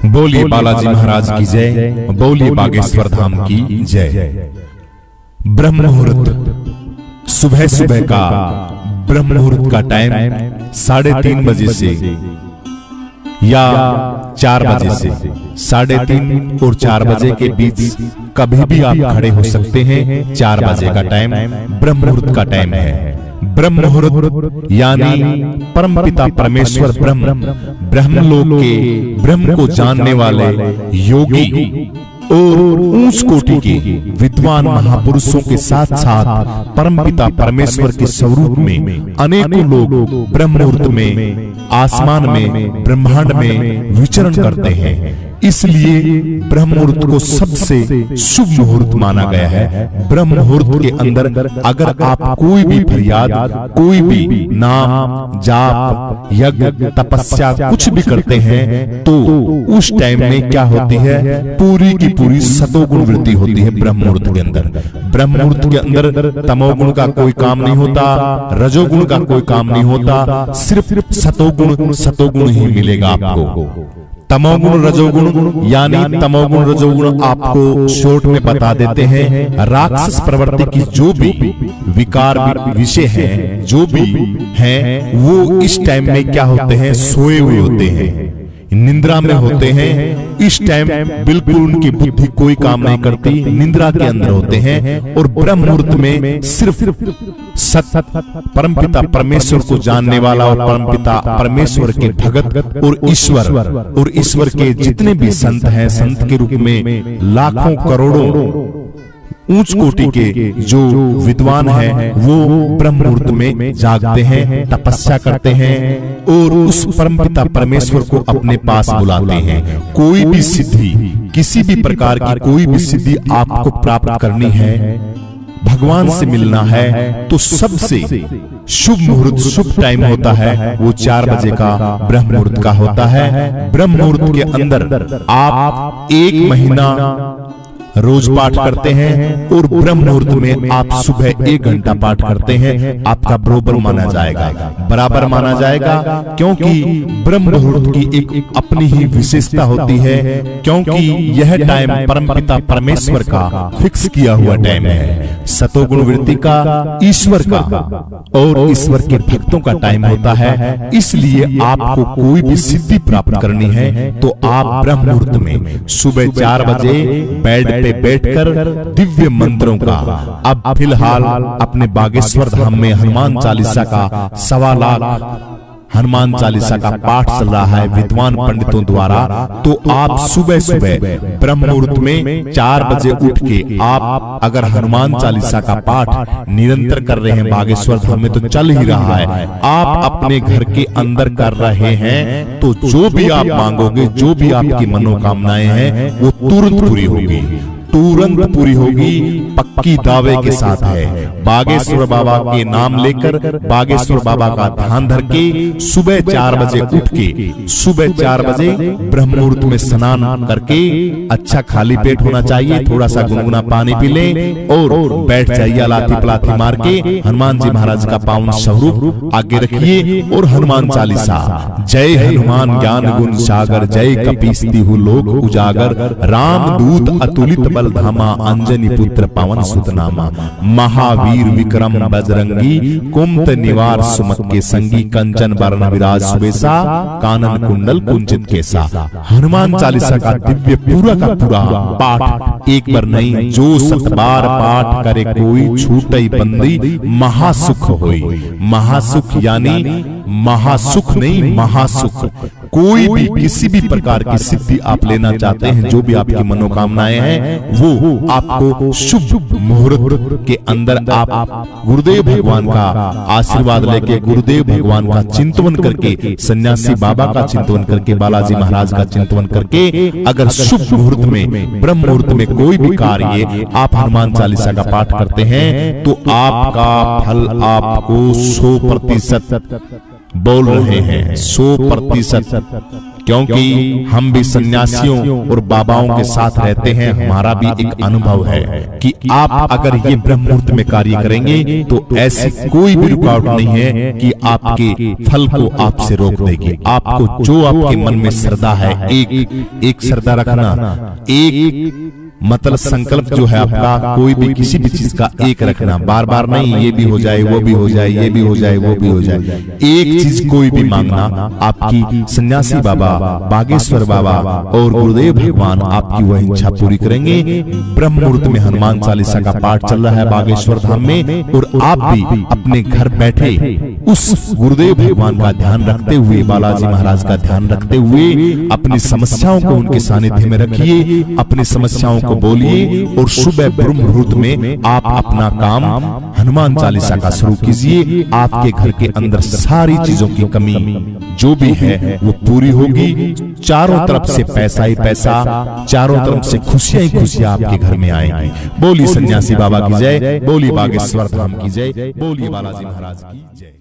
बोलिए बालाजी महाराज की जय, बोलिए बागेश्वर धाम की जय। ब्रह्म मुहूर्त, सुबह सुबह का ब्रह्म मुहूर्त का टाइम 3:30 बजे से या 4 बजे से 3:30 और 4 बजे के बीच कभी भी आप खड़े हो सकते हैं। 4 बजे का टाइम ब्रह्म मुहूर्त का टाइम है। ब्रह्म मुहूर्त यानी परमपिता परमेश्वर ब्रह्मलोक के ब्रह्म को जानने वाले योगी और ऊंच कोटि के विद्वान महापुरुषों के साथ साथ परमपिता परमेश्वर के स्वरूप में अनेकों लोग ब्रह्म मुहूर्त में आसमान में ब्रह्मांड में विचरण करते हैं। इसलिए ब्रह्म मुहूर्त को सबसे शुभ मुहूर्त माना गया है। ब्रह्म मुहूर्त के अंदर अगर आप कोई भी फरियाद, कोई भी नाम जाप, यज्ञ, तपस्या कुछ भी करते हैं तो उस टाइम में क्या होती है, पूरी की पूरी सतोगुण वृद्धि होती है। ब्रह्म मुहूर्त के अंदर, ब्रह्म मुहूर्त के अंदर तमोगुण का कोई काम नहीं होता, रजोगुण का कोई काम नहीं होता, सिर्फ सतोगुण ही मिलेगा आपको। तमोगुण रजोगुण यानी तमोगुण रजोगुण आपको शॉर्ट में बता देते हैं। राक्षस प्रवृत्ति की जो भी विकार विषय हैं, जो भी हैं, वो इस टाइम में क्या होते हैं, सोए हुए होते हैं, निंद्रा में होते हैं। इस टाइम बिल्कुल उनकी बुद्धि कोई काम नहीं करती, निंद्रा के अंदर होते हैं। और ब्रह्म मुहूर्त में सिर्फ परमपिता परमेश्वर को जानने वाला और परमपिता परमेश्वर के भगत और ईश्वर के जितने भी संत हैं, संत के रूप में लाखों करोड़ों ऊंच कोटि के जो विद्वान हैं, वो ब्रह्म मुहूर्त में जागते हैं, तपस्या करते हैं और उस परमपिता परमेश्वर को अपने पास बुलाते हैं। कोई भी सिद्धि, किसी भी प्रकार की कोई भी सिद्धि आपको प्राप्त करनी है, भगवान से मिलना है, तो सबसे शुभ मुहूर्त, शुभ टाइम होता है वो 4 बजे का ब्रह्म मुहूर्त का होता है। ब्रह्म मुहूर्त के अंदर आप 1 महीना रोज पाठ करते हैं और ब्रह्म मुहूर्त में आप सुबह 1 घंटा पाठ करते हैं, आपका बराबर माना जाएगा, बराबर माना जाएगा। क्योंकि ब्रह्म मुहूर्त की एक अपनी ही विशेषता होती है, क्योंकि यह टाइम परमपिता परमेश्वर का फिक्स किया हुआ टाइम है। सतोगुण वृत्ति का, ईश्वर का और ईश्वर के भक्तों का टाइम होता है। इसलिए आपको कोई भी सिद्धि प्राप्त करनी है तो आप ब्रह्म मुहूर्त में सुबह 4 बजे बेड पे बैठकर दिव्य मंत्रों का, अब फिलहाल अपने बागेश्वर धाम में हनुमान चालीसा का 1.25 लाख हनुमान चालीसा का पाठ चल रहा है विद्वान पंडितों द्वारा। तो आप सुबह सुबह ब्रह्म मुहूर्त में 4 बजे उठ के आप अगर हनुमान चालीसा का पाठ निरंतर कर रहे हैं, बागेश्वर धाम में तो चल ही रहा है, आप अपने घर के अंदर कर रहे हैं, तो जो भी आप मांगोगे, जो भी आपकी मनोकामनाएं हैं, वो तुरंत पूरी होगी, तुरंत पूरी होगी, पक्की दावे के साथ है। बागेश्वर बाबा के नाम लेकर, बागेश्वर बाबा का ध्यान धर के सुबह 4 बजे उठ के, सुबह 4 बजे ब्रह्म मुहूर्त में स्नान करके, अच्छा खाली पेट होना चाहिए, थोड़ा सा गुनगुना पानी पी लें और बैठ जाइए, लाथी पलाथी मार के हनुमान जी महाराज का पावन स्वरूप आगे रखिए और हनुमान चालीसा, जय हनुमान ज्ञान गुण सागर, जय कपीस तिहु लोक उजागर, राम दूत अतुलित बल धामा, अंजनी पुत्र पवन सुत नामा, महावीर विक्रम बजरंगी, कुमत निवार सुमत के संगी, कंचन वर्ण विराज सुबेसा, कानन कुंडल कुंचित केसा। हनुमान चालीसा का दिव्य पूरा का पूरा पाठ एक बार नहीं, जो 7 बार पाठ करे कोई, छूटई बंदी महासुख होई। महासुख यानी महासुख नहीं, महासुख। कोई भी किसी भी प्रकार की सिद्धि आप लेना चाहते हैं, जो भी आपकी मनोकामनाएं हैं, वो आपको शुभ मुहूर्त के अंदर आप गुरुदेव भगवान का आशीर्वाद लेके, गुरुदेव भगवान का चिंतन करके, सन्यासी बाबा का चिंतन करके, बालाजी महाराज का चिंतन करके, अगर शुभ मुहूर्त में, ब्रह्म मुहूर्त में कोई भी कार्य आप हनुमान चालीसा का पाठ करते हैं, तो आपका फल आपको 100% बोल रहे हैं 100%, क्योंकि हम भी सन्यासियों और बाबाओं के साथ रहते हैं। हमारा भी एक अनुभव है कि आप अगर ये ब्रह्म मुहूर्त में कार्य करेंगे तो ऐसी कोई भी रुकावट नहीं है कि आपके फल को आपसे रोक देगी। आपको जो आपके मन में श्रद्धा है, एक श्रद्धा रखना, एक मतलब संकल्प जो है आपका, कोई भी किसी भी चीज का एक रखना, बार बार नहीं ये भी हो जाए, वो भी हो जाए, ये भी हो जाए, वो भी हो जाए। एक चीज कोई भी मांगना, आपकी सन्यासी बाबा, बागेश्वर बाबा और गुरुदेव भगवान आपकी वह इच्छा पूरी करेंगे। ब्रह्म मुहूर्त में हनुमान चालीसा का पाठ चल रहा है बागेश्वर धाम में, और आप भी अपने घर बैठे उस गुरुदेव भगवान का ध्यान रखते हुए, बालाजी महाराज का ध्यान रखते हुए अपनी समस्याओं को उनके सानिध्य में रखिए, अपनी समस्याओं को बोलिए, और सुबह ब्रह्म मुहूर्त में आप अपना काम हनुमान चालीसा का शुरू कीजिए। आपके घर के अंदर सारी चीजों की कमी जो भी है वो पूरी होगी। चारों तरफ से पैसा ही पैसा, चारों तरफ से खुशियां ही खुशियां आपके घर में आएंगी। बोली सन्यासी बाबा की जय, बोली बागेश्वर धाम की जय, बोली बालाजी महाराज की जय।